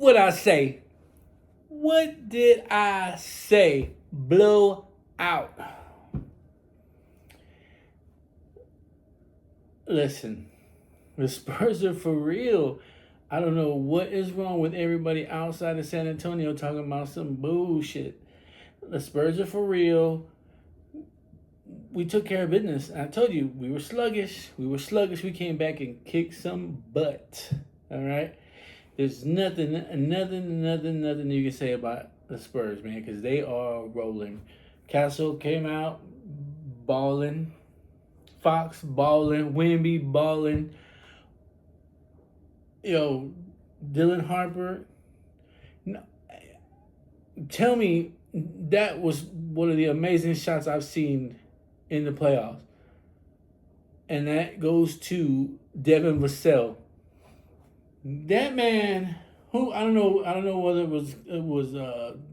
What I say? What did I say? Blow out. Listen, the Spurs are for real. I don't know what is wrong with everybody outside of San Antonio talking about some bullshit. The Spurs are for real. We took care of business. I told you we were sluggish. We were sluggish. We came back and kicked some butt. All right. There's nothing you can say about the Spurs, man, because they are rolling. Castle came out balling. Fox balling. Wimby balling. Yo, Dylan Harper. No, tell me that was one of the amazing shots I've seen in the playoffs. And that goes to Devin Vassell. That man, who I don't know whether it was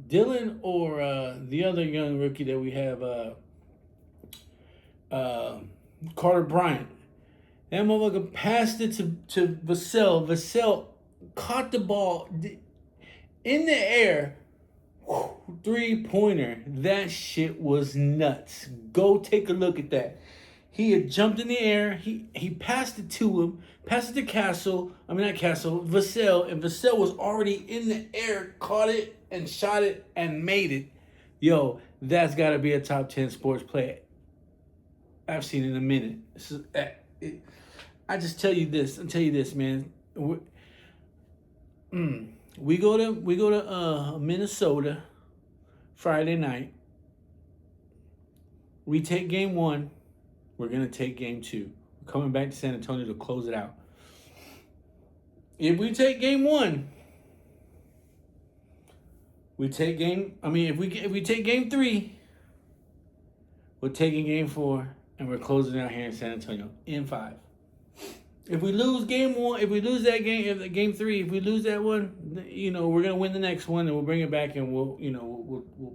Dylan or the other young rookie that we have, Carter Bryant. That motherfucker passed it to Vassell. Vassell caught the ball in the air. 3-pointer. That shit was nuts. Go take a look at that. He had jumped in the air. He passed it to him. Passed it to Castle. I mean, not Castle. Vassell. And Vassell was already in the air. Caught it and shot it and made it. Yo, that's got to be a top 10 sports play I've seen in a minute. I just tell you this. I'll tell you this, man. We go to Minnesota Friday night. We take game 1. We're gonna take game 2. We're coming back to San Antonio to close it out. If we take game 1, if we take game 3, we're taking game 4, and we're closing out here in San Antonio in 5. If we lose game 1, if we lose that game 3, if we lose that one, we're gonna win the next one, and we'll bring it back, and we'll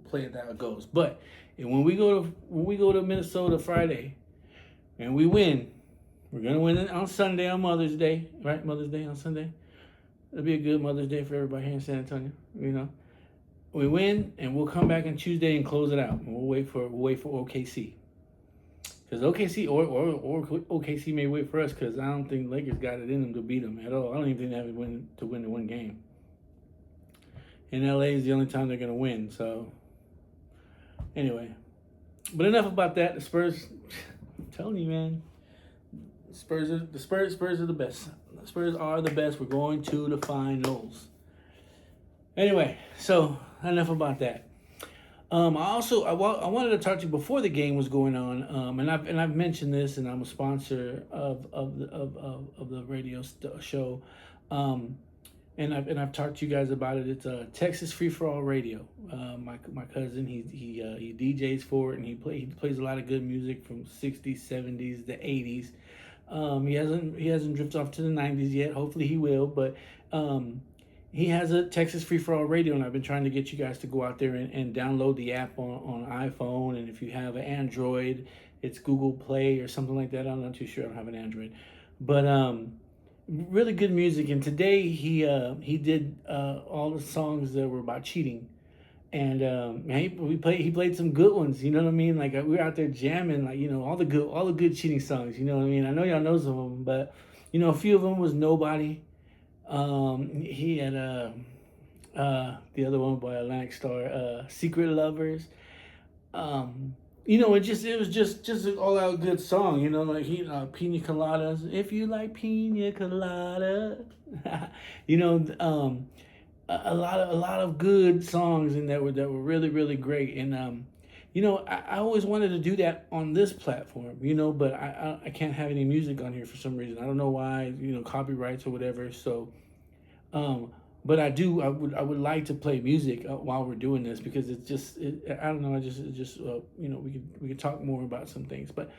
play it how it goes. But when we go to Minnesota Friday, and we win, we're gonna win it on Sunday on Mother's Day, right? Mother's Day on Sunday. It'll be a good Mother's Day for everybody here in San Antonio. We win, and we'll come back on Tuesday and close it out. And we'll wait for OKC. Because OKC or OKC may wait for us, because I don't think Lakers got it in them to beat them at all. I don't even think they have to win the one game. And LA is the only time they're gonna win. So anyway, but enough about that. The Spurs, I'm telling you, man, the Spurs are the best. The Spurs are the best. We're going to the finals. Anyway, so enough about that. I wanted to talk to you before the game was going on, and I've mentioned this, and I'm a sponsor of the radio show, and I've talked to you guys about it. It's Texas Free for All Radio. My cousin, he DJs for it, and he plays a lot of good music from 60s, 70s, the 80s. He hasn't drifted off to the 90s yet. Hopefully he will, but he has a Texas Free for All Radio, and I've been trying to get you guys to go out there and download the app on iPhone. And if you have an Android, it's Google Play or something like that. I'm not too sure. I don't have an Android, but really good music. And today he did all the songs that were about cheating, and he played some good ones. You know what I mean? Like we were out there jamming, like all the good cheating songs. You know what I mean? I know y'all know some of them, but a few of them was Nobody. He had the other one by Atlantic Star, Secret Lovers. It was just an all out good song. Like Pina Coladas. If you like Pina Colada, a lot of good songs and that were really really great. And I always wanted to do that on this platform, but I can't have any music on here for some reason. I don't know why, copyrights or whatever. So, but I would like to play music while we're doing this, because it's just, I don't know, we could talk more about some things. But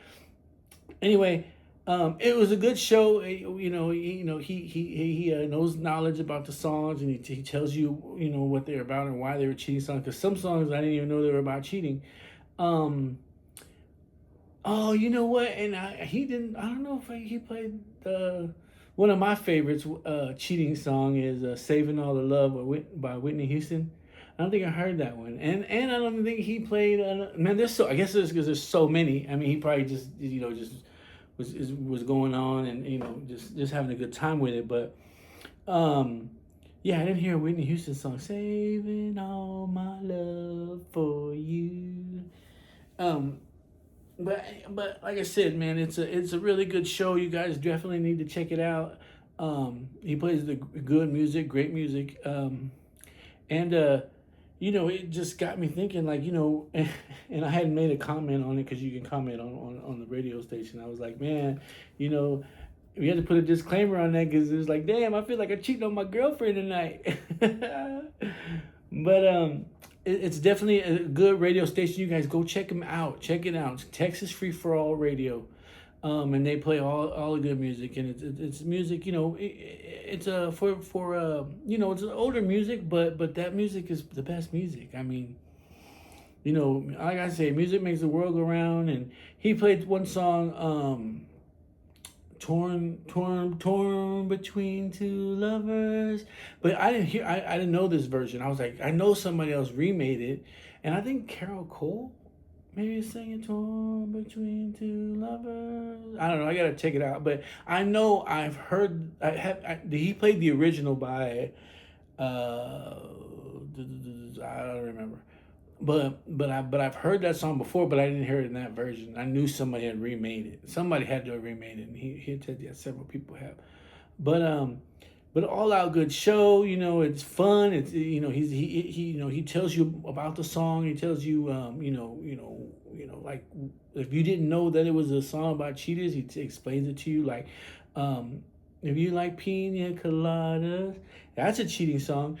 anyway, it was a good show. He knows knowledge about the songs, and he tells you, what they're about and why they were cheating songs. Because some songs I didn't even know they were about cheating. Oh, you know what? And he didn't. I don't know if he played the One of my favorites, cheating song is "Saving All the Love" by Whitney Houston. I don't think I heard that one, and I don't think he played. Man, there's so I guess it's because there's so many. I mean, he probably just just was going on and just having a good time with it. But yeah, I didn't hear a Whitney Houston song "Saving All My Love for You." Um, but like I said, man, it's a really good show. You guys definitely need to check it out. He plays the good music, great music, and it just got me thinking, like and I hadn't made a comment on it because you can comment on the radio station. I was like, man, you know. We had to put a disclaimer on that because it was like, damn, I feel like I cheated on my girlfriend tonight. But it's definitely a good radio station. You guys go check them out. Check it out. It's Texas Free for All Radio, and they play all the good music. And it's music. It's for it's older music, but that music is the best music. I mean, like I say, music makes the world go round. And he played one song. Torn between two lovers, but I didn't know this version. I was like, I know somebody else remade it, and I think Carol Cole maybe singing "Torn Between Two Lovers." I don't know. I gotta check it out, but I know I've heard. He played the original by I don't remember. But I've heard that song before, but I didn't hear it in that version. I knew somebody had remade it. Somebody had to have remade it, and he said yeah, several people have. But all out good show. It's fun. It's he tells you about the song. He tells you like if you didn't know that it was a song about cheaters, he explains it to you like. If you like pina coladas, that's a cheating song.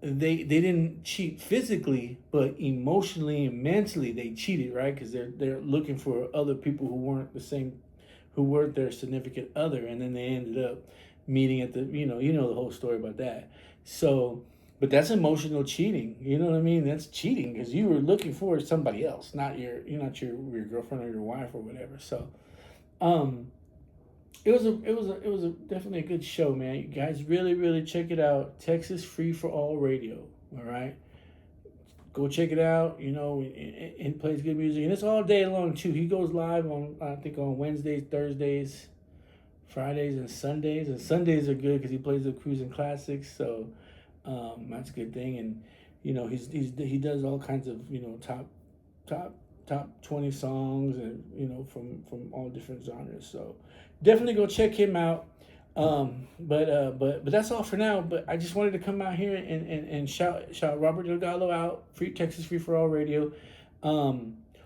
They didn't cheat physically, but emotionally and mentally they cheated, right? Because they're looking for other people who weren't their significant other, and then they ended up meeting at the the whole story about that. So, but that's emotional cheating. You know what I mean? That's cheating because you were looking for somebody else, not your girlfriend or your wife or whatever. So, it was definitely a good show, man. You guys really, really check it out. Texas Free for All Radio. All right, go check it out. And plays good music, and it's all day long too. He goes live on I think on Wednesdays, Thursdays, Fridays, and Sundays. And Sundays are good because he plays the cruising classics. So that's a good thing. And he does all kinds of top 20 songs and from all different genres. So definitely go check him out. But that's all for now. But I just wanted to come out here and shout Robert Delgado out, Texas Free for All Radio.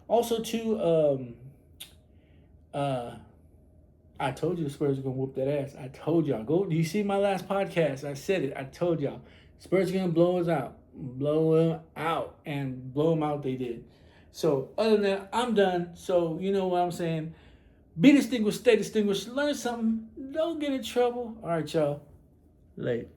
Also too, I told you the Spurs are gonna whoop that ass. I told y'all. Go. Do you see my last podcast? I said it. I told y'all. Spurs are gonna blow them out, and blow them out. They did. So other than that, I'm done. So you know what I'm saying. Be distinguished, stay distinguished, learn something, don't get in trouble. All right, y'all. Late.